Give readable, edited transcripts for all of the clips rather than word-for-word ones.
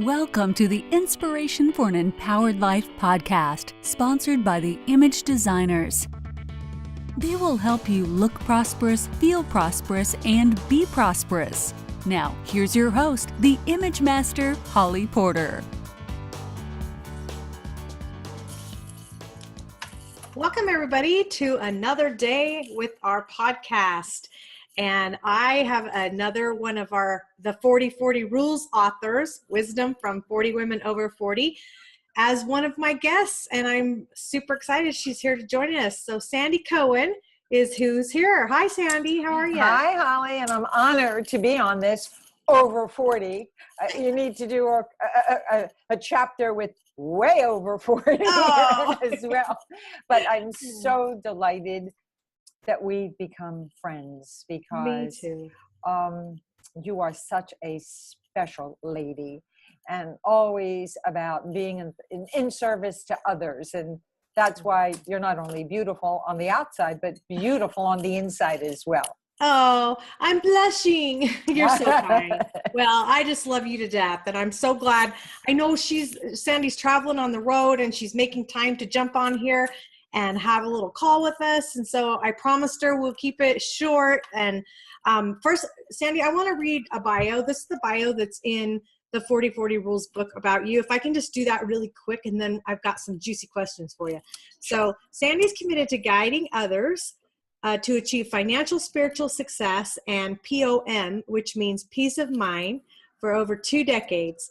Welcome to the Inspiration for an Empowered Life podcast, sponsored by the Image Designers. They will help you look prosperous, feel prosperous, and be prosperous. Now, here's your host, the Image Master, Holly Porter. Welcome, everybody, to another day with our podcast. And I have another one of the 40/40 Rules authors, Wisdom from 40 Women Over 40, as one of my guests. And I'm super excited she's here to join us. So Sandi Cohen is who's here. Hi, Sandi. How are you? Hi, Holly. And I'm honored to be on this over 40. You need to do a chapter with way over 40 as well. But I'm so delighted that we've become friends because you are such a special lady and always about being in service to others. And that's why you're not only beautiful on the outside, but beautiful on the inside as well. Oh, I'm blushing. You're so kind. Well, I just love you to death. And I'm so glad. I know Sandi's traveling on the road and she's making time to jump on here and have a little call with us. And so I promised her we'll keep it short. And first, Sandi, I want to read a bio. This is the bio that's in the 40/40 Rules book about you. If I can just do that really quick, and then I've got some juicy questions for you. So Sandi's committed to guiding others to achieve financial, spiritual success and P.O.M, which means peace of mind, for over 2 decades.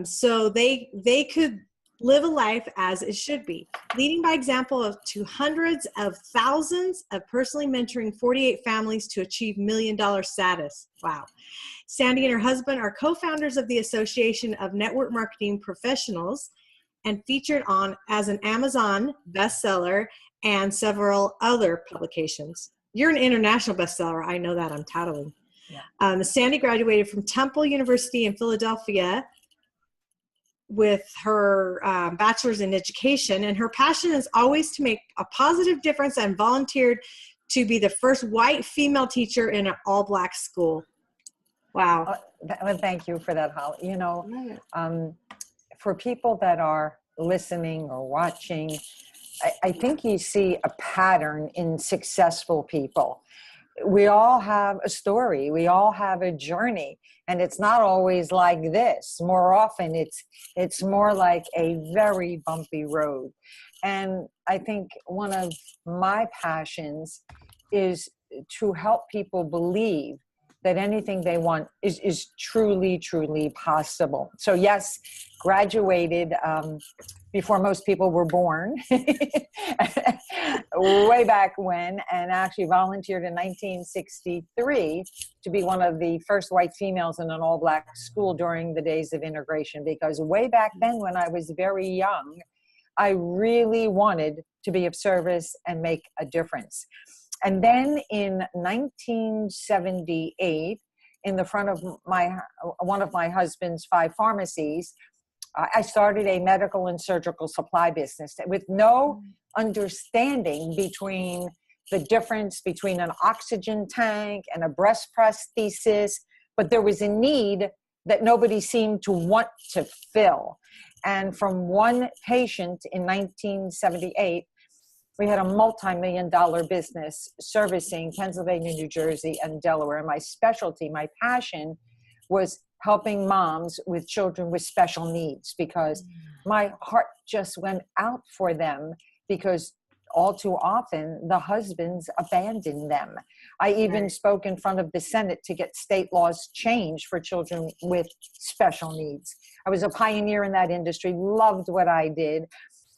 So they could live a life as it should be, leading by example to hundreds of thousands of personally mentoring 48 families to achieve $1 million status. Wow. Sandi and her husband are co-founders of the Association of Network Marketing Professionals and featured on as an Amazon bestseller and several other publications. You're an international bestseller. I know that. I'm tattling. Yeah. Sandi graduated from Temple University in Philadelphia with her bachelor's in education, and her passion is always to make a positive difference, and volunteered to be the first white female teacher in an all-black school. Wow. Well, thank you for that, Holly. You know, for people that are listening or watching, I think you see a pattern in successful people. We all have a story. We all have a journey. And it's not always like this. More often, it's more like a very bumpy road. And I think one of my passions is to help people believe that anything they want is truly, truly possible. So yes, graduated before most people were born, way back when, and actually volunteered in 1963 to be one of the first white females in an all-black school during the days of integration, because way back then when I was very young, I really wanted to be of service and make a difference. And then in 1978, in the front of one of my husband's 5 pharmacies, I started a medical and surgical supply business with no understanding between the difference between an oxygen tank and a breast prosthesis, but there was a need that nobody seemed to want to fill. And from one patient in 1978, we had a multi-million-dollar business servicing Pennsylvania, New Jersey, and Delaware. And my specialty, my passion, was helping moms with children with special needs, because my heart just went out for them, because all too often the husbands abandon them. I even spoke in front of the Senate to get state laws changed for children with special needs. I was a pioneer in that industry, loved what I did.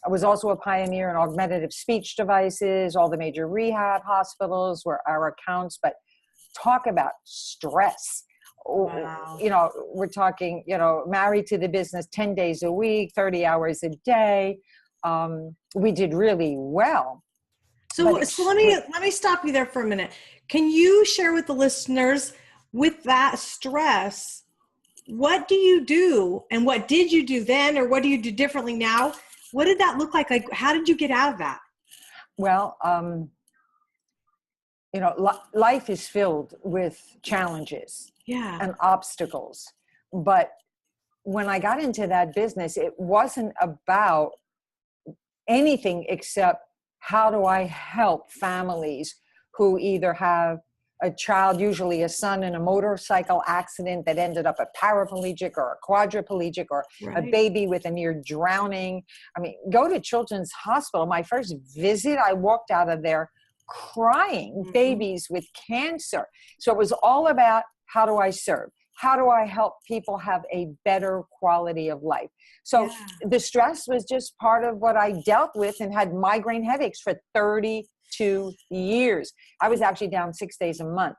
I was also a pioneer in augmentative speech devices. All the major rehab hospitals were our accounts. But talk about stress. Wow. You know, we're talking, married to the business 10 days a week, 30 hours a day. We did really well. So let me stop you there for a minute. Can you share with the listeners, with that stress, what do you do, and what did you do then, or what do you do differently now? What did that look like? Like, how did you get out of that? Well, life is filled with challenges and obstacles, but when I got into that business, it wasn't about anything except how do I help families who either have a child, usually a son, in a motorcycle accident that ended up a paraplegic or a quadriplegic, or a baby with a near drowning. I mean, go to Children's Hospital. My first visit, I walked out of there crying, babies with cancer. So it was all about, how do I serve? How do I help people have a better quality of life? So the stress was just part of what I dealt with, and had migraine headaches for 32 years. I was actually down 6 days a month,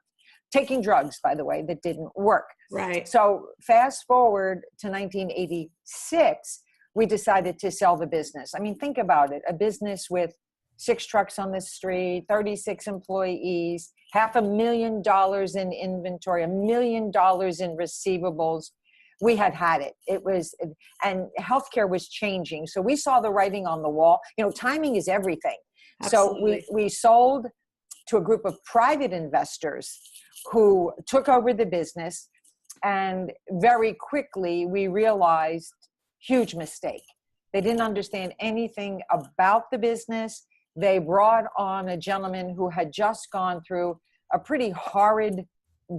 taking drugs, by the way, that didn't work. Right. So fast forward to 1986, we decided to sell the business. I mean, think about it. A business with 6 trucks on the street, 36 employees, $500,000 in inventory, $1 million in receivables. We had it. It was, and healthcare was changing. So we saw the writing on the wall. You know, timing is everything. Absolutely. So we sold to a group of private investors who took over the business. And very quickly we realized, huge mistake. They didn't understand anything about the business. They brought on a gentleman who had just gone through a pretty horrid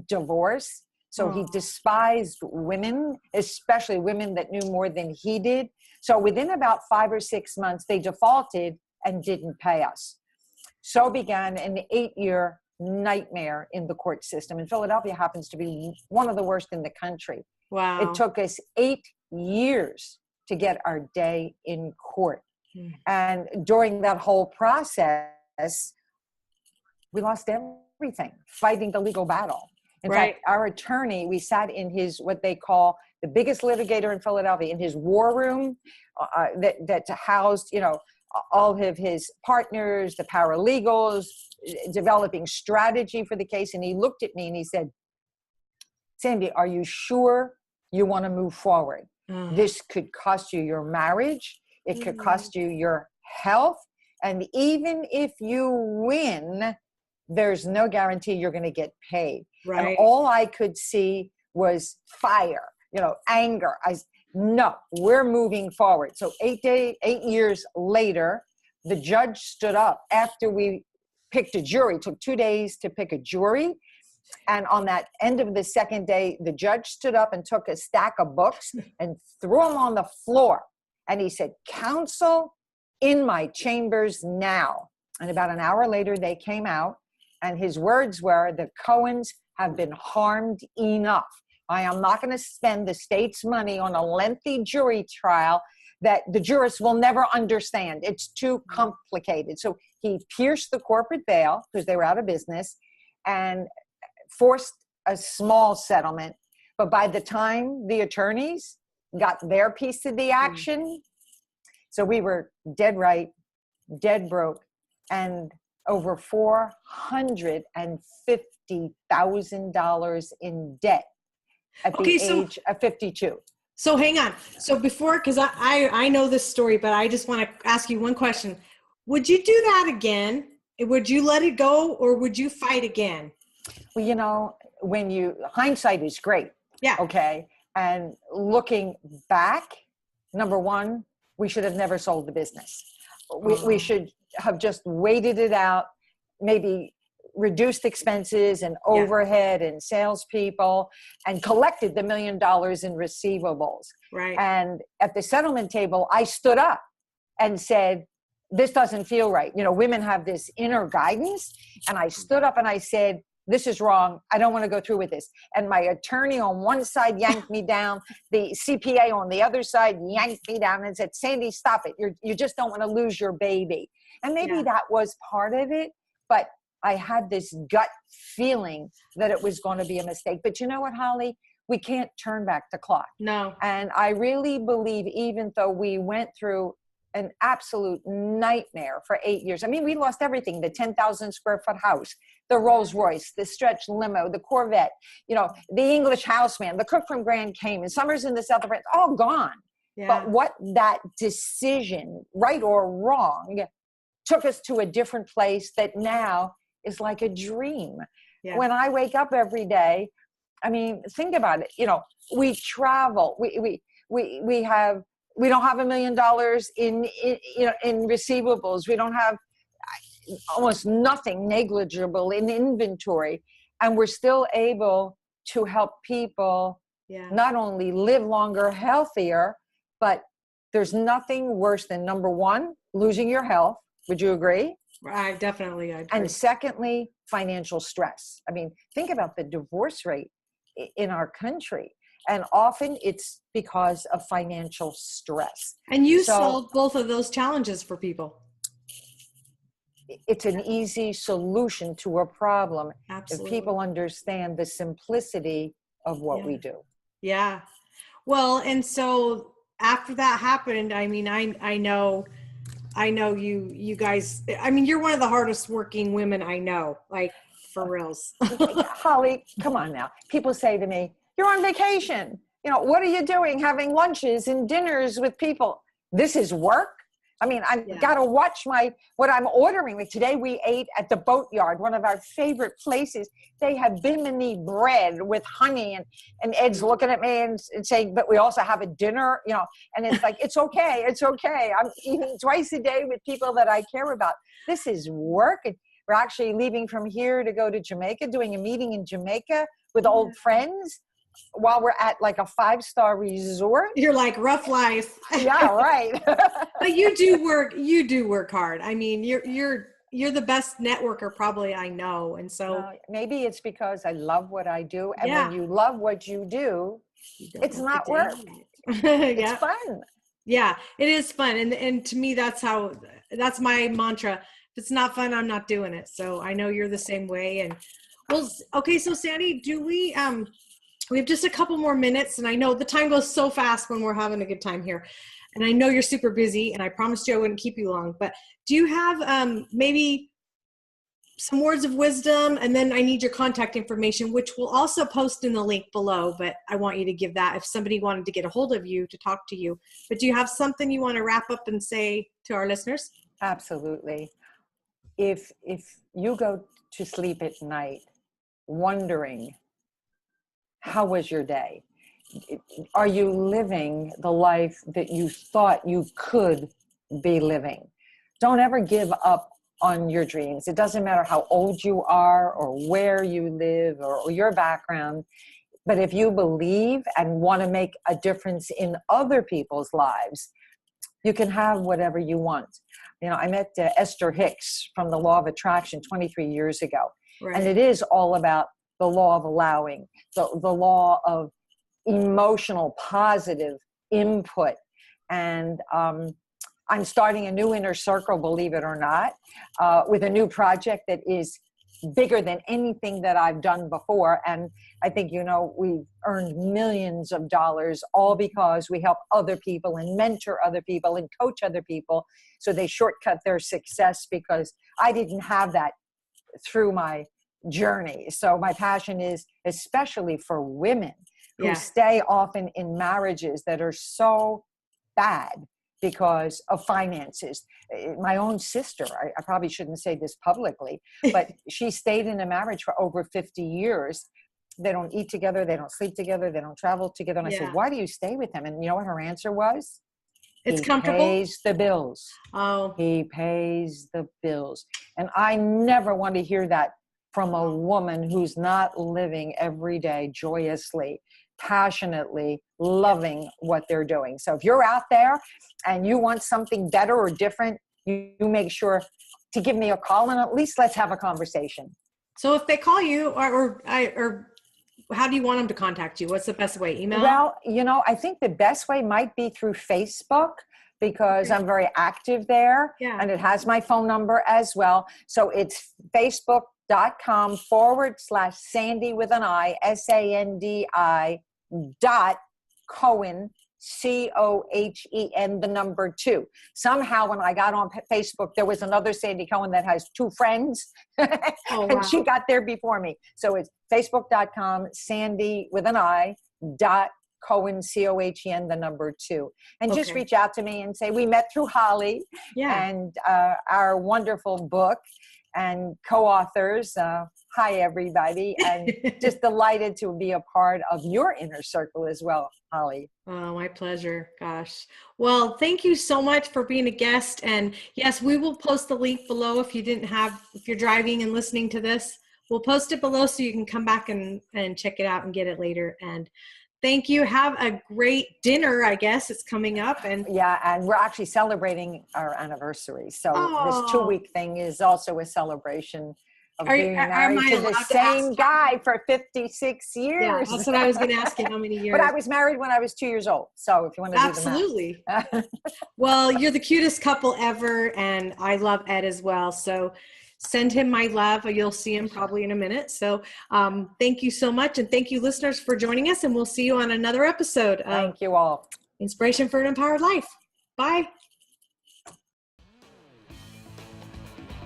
divorce. So he despised women, especially women that knew more than he did. So within about 5 or 6 months, they defaulted and didn't pay us. So began an 8-year nightmare in the court system. And Philadelphia happens to be one of the worst in the country. Wow. It took us 8 years to get our day in court. And during that whole process, we lost everything fighting the legal battle. In fact, our attorney, we sat in his, what they call the biggest litigator in Philadelphia, in his war room that housed, you know, all of his partners, the paralegals, developing strategy for the case. And he looked at me and he said, Sandi, are you sure you want to move forward? This could cost you your marriage. It could cost you your health. And even if you win, there's no guarantee you're going to get paid. And all I could see was fire, you know, anger. No, we're moving forward. So 8 years later, the judge stood up after we picked a jury. It took 2 days to pick a jury. And on that end of the second day, the judge stood up and took a stack of books and threw them on the floor. And he said, counsel in my chambers now. And about an hour later, they came out. And his words were, the Cohens have been harmed enough. I am not going to spend the state's money on a lengthy jury trial that the jurists will never understand. It's too complicated. So he pierced the corporate veil, because they were out of business, and forced a small settlement. But by the time the attorneys got their piece of the action, so we were dead right, dead broke, and over $450,000 in debt at the age of 52. So hang on. So before, because I know this story, but I just want to ask you one question. Would you do that again? Would you let it go, or would you fight again? Well, you know, hindsight is great. Yeah. Okay. And looking back, number one, we should have never sold the business. We should have just waited it out, maybe reduced expenses and overhead and salespeople, and collected the $1 million in receivables. Right. And at the settlement table, I stood up and said, this doesn't feel right. You know, women have this inner guidance. And I stood up and I said, this is wrong. I don't want to go through with this. And my attorney on one side yanked me down. The CPA on the other side yanked me down and said, Sandi, stop it. You just don't want to lose your baby. And maybe that was part of it, but I had this gut feeling that it was going to be a mistake. But you know what, Holly? We can't turn back the clock. No. And I really believe, even though we went through an absolute nightmare for 8 years. I mean, we lost everything, the 10,000 square foot house, the Rolls Royce, the stretch limo, the Corvette, you know, the English houseman, the cook from Grand Cayman, summers in the south of France, all gone. Yeah. But what that decision, right or wrong, took us to a different place that now is like a dream. Yeah. When I wake up every day, I mean, think about it. You know, we travel, we don't have $1 million in receivables. We don't have almost nothing, negligible in inventory, and we're still able to help people not only live longer, healthier, but there's nothing worse than, number one, losing your health. Would you agree? I definitely agree. And secondly, financial stress. I mean, think about the divorce rate in our country. And often it's because of financial stress. And you solve both of those challenges for people. It's an easy solution to a problem. Absolutely. If people understand the simplicity of what we do. Yeah. Well, and so after that happened, I mean, I know you guys, I mean, you're one of the hardest working women I know, like for reals. Holly, come on now. People say to me, you're on vacation. You know, what are you doing? Having lunches and dinners with people. This is work. I mean, I've got to watch what I'm ordering. Like today we ate at the Boatyard, one of our favorite places. They have bimini bread with honey, and Ed's looking at me and saying, but we also have a dinner, you know, and it's like, it's okay. It's okay. I'm eating twice a day with people that I care about. This is work. And we're actually leaving from here to go to Jamaica, doing a meeting in Jamaica with old friends while we're at like a 5-star resort. You're like, rough life. Yeah, right. But you do work hard. I mean, you're the best networker probably I know. And so maybe it's because I love what I do. And when you love what you do, it's not work. It's fun. Yeah, it is fun. And to me, that's my mantra. If it's not fun, I'm not doing it. So I know you're the same way. And well, okay. So Sandi, we have just a couple more minutes, and I know the time goes so fast when we're having a good time here. And I know you're super busy, and I promised you I wouldn't keep you long, but do you have maybe some words of wisdom? And then I need your contact information, which we'll also post in the link below, but I want you to give that if somebody wanted to get a hold of you to talk to you. But do you have something you want to wrap up and say to our listeners? Absolutely. If you go to sleep at night wondering, how was your day? Are you living the life that you thought you could be living? Don't ever give up on your dreams. It doesn't matter how old you are or where you live or your background. But if you believe and want to make a difference in other people's lives, you can have whatever you want. You know, I met Esther Hicks from the Law of Attraction 23 years ago. Right. And it is all about the law of allowing, the law of emotional positive input. And I'm starting a new inner circle, believe it or not, with a new project that is bigger than anything that I've done before. And I think, you know, we've earned millions of dollars all because we help other people and mentor other people and coach other people so they shortcut their success, because I didn't have that through my journey. So my passion is especially for women who stay often in marriages that are so bad because of finances. My own sister, I probably shouldn't say this publicly, but she stayed in a marriage for over 50 years. They don't eat together. They don't sleep together. They don't travel together. And I said, why do you stay with him? And you know what her answer was? It's he comfortable. Pays the bills. Oh. He pays the bills. And I never want to hear that from a woman who's not living every day joyously, passionately, loving what they're doing. So if you're out there and you want something better or different, you make sure to give me a call and at least let's have a conversation. So if they call you or how do you want them to contact you? What's the best way? Email? Well, you know, I think the best way might be through Facebook, because I'm very active there and it has my phone number as well. So it's facebook.com/Sandi with an I, SANDI .Cohen, COHEN 2. Somehow when I got on Facebook, there was another Sandi Cohen that has 2 friends and she got there before me. So it's facebook.com/Sandi with an I .Cohen, COHEN 2. And just reach out to me and say, we met through Holly and our wonderful book and co-authors, Hi, everybody. And just delighted to be a part of your inner circle as well, Holly. Oh, my pleasure. Gosh. Well, thank you so much for being a guest. And yes, we will post the link below if you're driving and listening to this. We'll post it below so you can come back and check it out and get it later. And thank you. Have a great dinner, I guess. It's coming up. And yeah, and we're actually celebrating our anniversary. So this Oh. 2-week thing is also a celebration of being married to the allowed to same ask guy for 56 years. Yeah, that's what I was going to ask you. How many years? But I was married when I was 2 years old. So if you want to Absolutely. do the math. Well, you're the cutest couple ever. And I love Ed as well. So send him my love. You'll see him probably in a minute. So thank you so much. And thank you, listeners, for joining us. And we'll see you on another episode of Thank you all. Inspiration for an Empowered Life. Bye.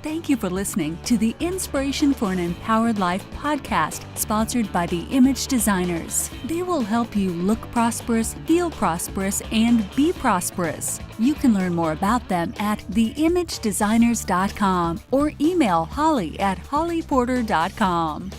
Thank you for listening to the Inspiration for an Empowered Life podcast, sponsored by the Image Designers. They will help you look prosperous, feel prosperous, and be prosperous. You can learn more about them at theimagedesigners.com or email Holly at hollyporter.com.